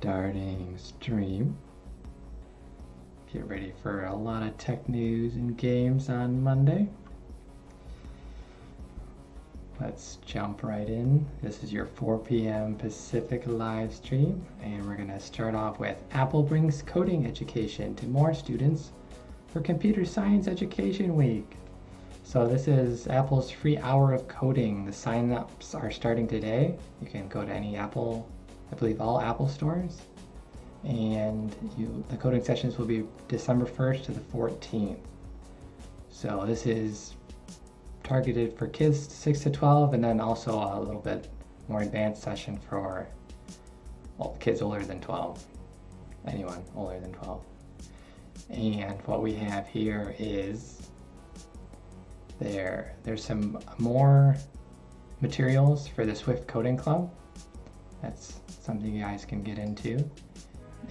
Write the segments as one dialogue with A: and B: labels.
A: Starting stream. Get ready for a lot of tech news and games on Monday. Let's jump right in. This is your 4 p.m. Pacific live stream, and we're going to start off with Apple brings coding education to more students for Computer Science Education Week. So this is Apple's free hour of coding. The sign-ups are starting today. You can go to any Apple, I believe all Apple stores, and the coding sessions will be December 1st to the 14th. So this is targeted for kids 6 to 12, and then also a little bit more advanced session for kids older than 12. Anyone older than 12. And what we have here is there's some more materials for the Swift Coding Club. That's something you guys can get into.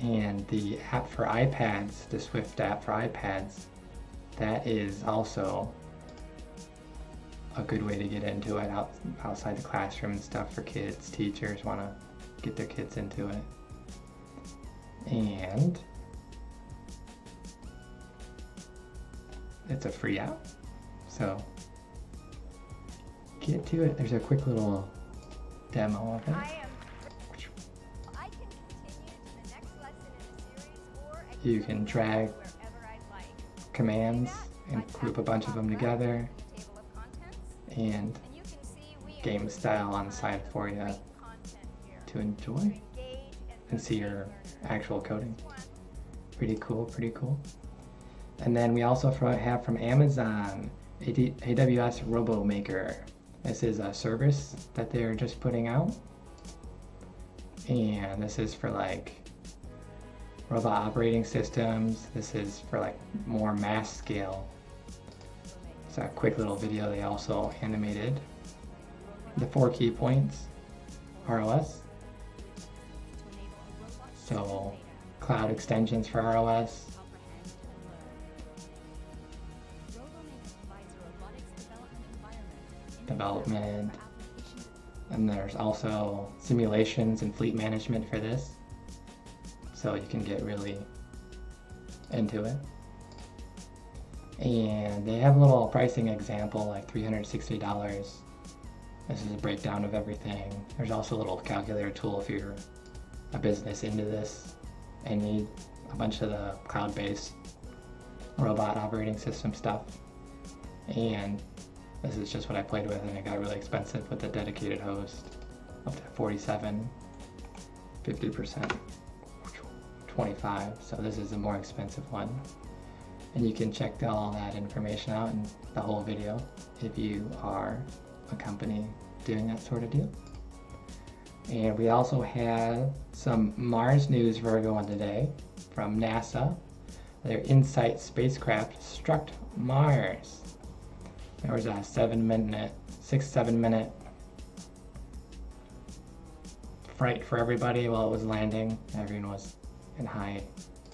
A: And the app for iPads, the Swift app for iPads, that is also a good way to get into it outside the classroom and stuff for kids. Teachers want to get their kids into it. And it's a free app, so get to it. There's a quick little demo of it. You can drag commands and group a bunch of them together, and game style on the side for you to enjoy and see your actual coding. Pretty cool, pretty cool. And then we also have from Amazon, AWS RoboMaker. This is a service that they're just putting out, and this is for like robot operating systems. This is for like more mass scale. It's a quick little video they also animated. The 4 key points, ROS. So cloud extensions for ROS. Development. And there's also simulations and fleet management for this. So you can get really into it. And they have a little pricing example, like $360. This is a breakdown of everything. There's also a little calculator tool if you're a business into this and need a bunch of the cloud-based robot operating system stuff. And this is just what I played with, and it got really expensive with the dedicated host, up to 47, 50%. 25, so this is a more expensive one. And you can check all that information out in the whole video if you are a company doing that sort of deal. And we also have some Mars news for everyone today from NASA. Their InSight spacecraft struck Mars. There was a 6-7 minute fright for everybody while it was landing. Everyone was in high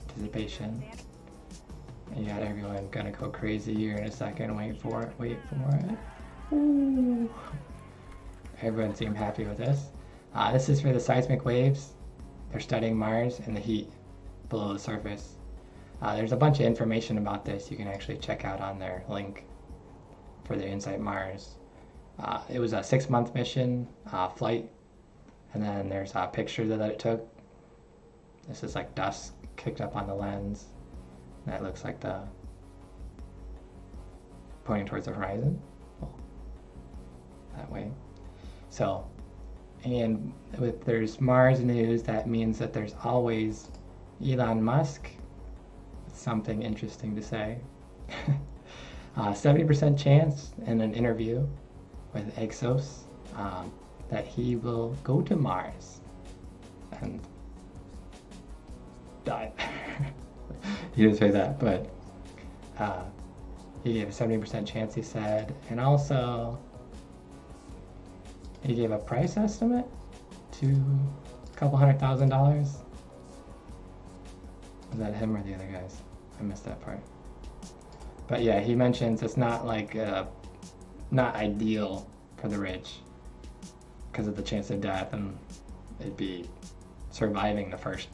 A: anticipation. And you got everyone gonna go crazy here in a second. Wait for it. Ooh. Everyone seemed happy with this. This is for the seismic waves. They're studying Mars and the heat below the surface. There's a bunch of information about this you can actually check out on their link for the InSight Mars. It was a 6-month mission flight, and then there's a picture that it took. This is like dust kicked up on the lens. That looks like the pointing towards the horizon. Well, that way. So, and there's Mars news, that means that there's always Elon Musk. Something interesting to say. 70% chance in an interview with Exos that he will go to Mars and die. He didn't say that, but he gave a 70% chance, he said, and also he gave a price estimate to a couple $100,000. Was that him or the other guys? I missed that part. But yeah, he mentions it's not like not ideal for the rich because of the chance of death, and it'd be surviving the first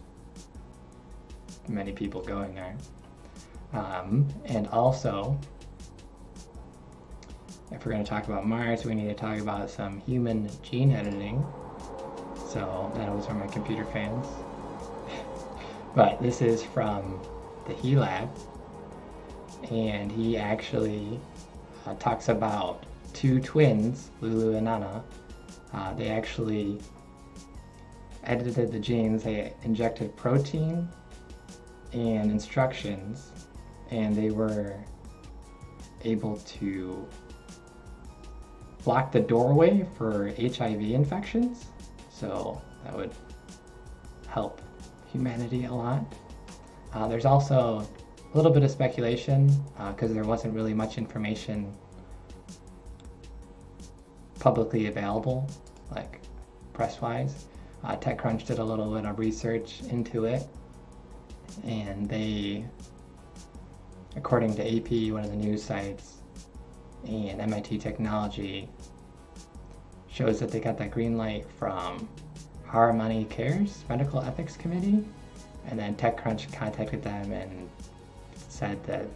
A: many people going there. And also, if we're going to talk about Mars, we need to talk about some human gene editing. So that was for my computer fans. But this is from the He Lab, and he actually talks about two twins, Lulu and Nana. They actually edited the genes. They injected protein and instructions, and they were able to block the doorway for HIV infections. So that would help humanity a lot. There's also a little bit of speculation because there wasn't really much information publicly available, like press-wise. TechCrunch did a little bit of research into it, and they, according to AP, one of the news sites, and MIT Technology, shows that they got that green light from Harmony Cares Medical Ethics Committee, and then TechCrunch contacted them and said that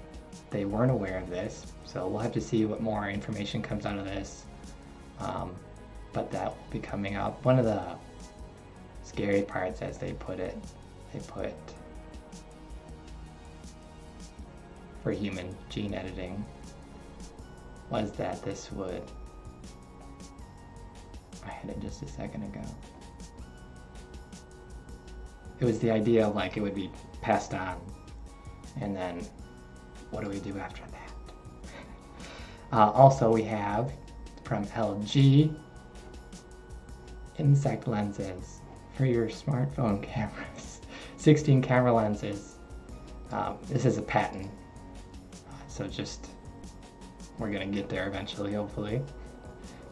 A: they weren't aware of this. So we'll have to see what more information comes out of this, but that will be coming up. One of the scary parts, as they put it, for human gene editing, was that this would, I had it just a second ago. It was the idea of like it would be passed on, and then what do we do after that? Also, we have from LG insect lenses for your smartphone cameras. 16 camera lenses. This is a patent, so just we're gonna get there eventually, hopefully.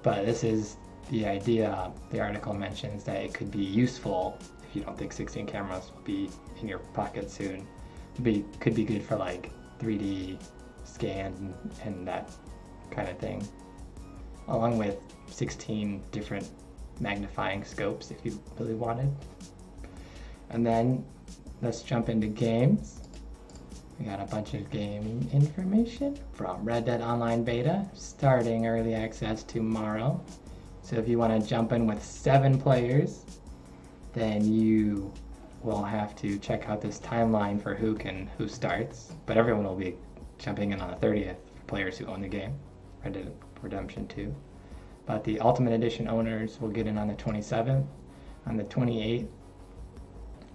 A: But this is the idea. The article mentions that it could be useful if you don't think 16 cameras will be in your pocket soon. Could be good for like 3D scans and that kind of thing, along with 16 different magnifying scopes if you really wanted. And then let's jump into games. We got a bunch of game information from Red Dead Online Beta, starting early access tomorrow. So if you want to jump in with 7 players, then you will have to check out this timeline for who starts. But everyone will be jumping in on the 30th for players who own the game, Red Dead Redemption 2. But the Ultimate Edition owners will get in on the 27th. On the 28th,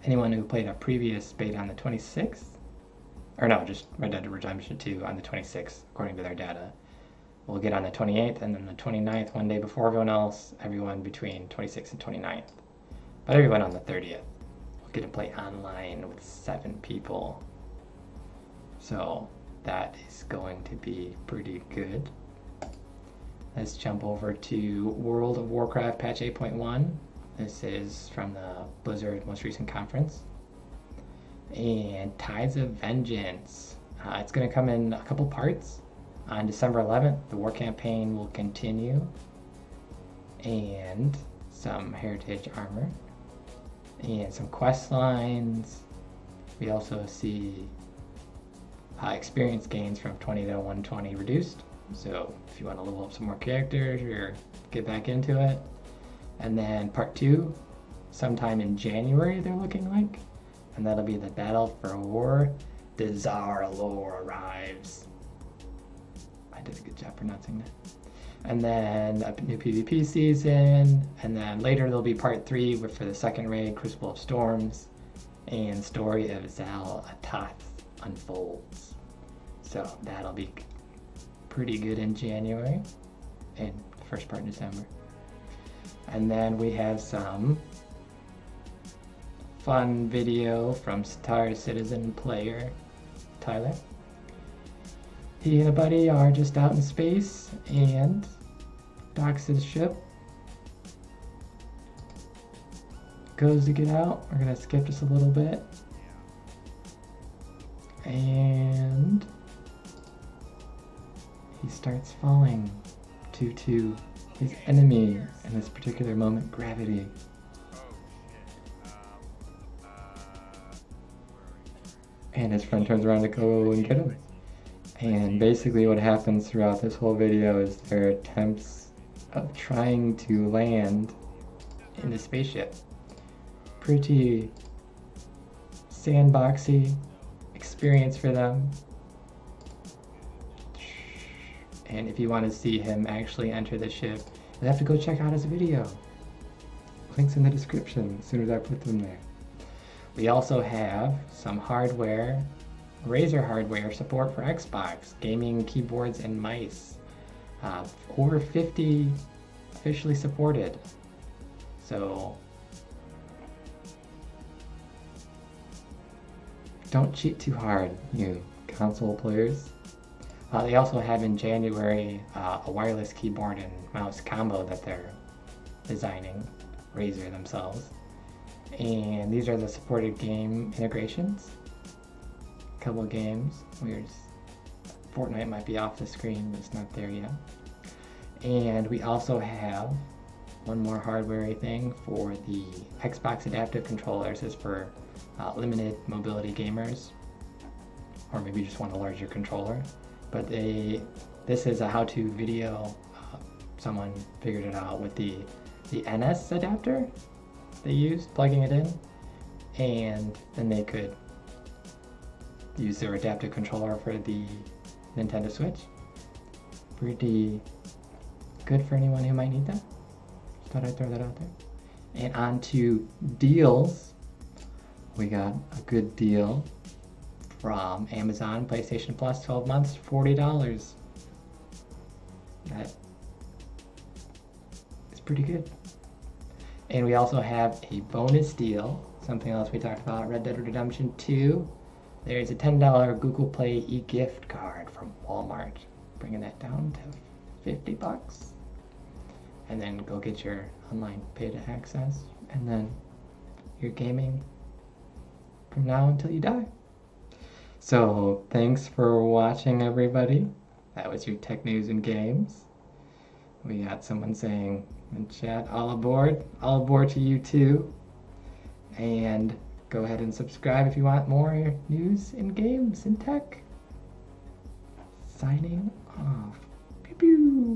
A: anyone who played a previous beta on the 26th, or no, just Red Dead Redemption 2 on the 26th, according to their data, will get on the 28th, and then the 29th, one day before everyone else, everyone between 26th and 29th. But everyone on the 30th will get to play online with 7 people. So that is going to be pretty good. Let's jump over to World of Warcraft patch 8.1. This is from the Blizzard most recent conference. And Tides of Vengeance. It's going to come in a couple parts. On December 11th, the war campaign will continue. And some heritage armor. And some quest lines. We also see experience gains from 20 to 120 reduced. So if you want to level up some more characters or get back into it. And then part 2, sometime in January they're looking like. And that'll be the Battle for War. Dazar'alor arrives. I did a good job pronouncing that. And then a new PvP season. And then later there'll be part 3 for the second raid, Crucible of Storms. And Story of Zal Atath unfolds. So that'll be pretty good in January. And the first part in December. And then we have some fun video from Star Citizen player Tyler. He and a buddy are just out in space and docks his ship. Goes to get out. We're gonna skip just a little bit. And he starts falling to his enemy in this particular moment, gravity. And his friend turns around to go and get him. And basically what happens throughout this whole video is their attempts of trying to land in the spaceship. Pretty sandboxy experience for them. And if you want to see him actually enter the ship, you'll have to go check out his video. Links in the description as soon as I put them there. We also have some hardware, Razer hardware support for Xbox, gaming keyboards and mice. Over 50 officially supported. So don't cheat too hard, you console players. They also have in January a wireless keyboard and mouse combo that they're designing, Razer themselves. And these are the supported game integrations. A couple of games. Fortnite might be off the screen, but it's not there yet. And we also have one more hardware thing for the Xbox adaptive controllers. This is for limited mobility gamers, or maybe you just want a larger controller. But this is a how-to video. Someone figured it out with the NS adapter they used, plugging it in, and then they could use their adaptive controller for the Nintendo Switch. Pretty good for anyone who might need that. Just thought I'd throw that out there. And on to deals. We got a good deal from Amazon, PlayStation Plus, 12 months, $40. That is pretty good. And we also have a bonus deal, something else we talked about, Red Dead Redemption 2. There's a $10 Google Play e-gift card from Walmart, bringing that down to $50. And then go get your online beta access, and then you're gaming from now until you die. So thanks for watching, everybody. That was your tech news and games. We got someone saying in chat, all aboard to you too. And go ahead and subscribe if you want more news and games and tech. Signing off. Pew pew.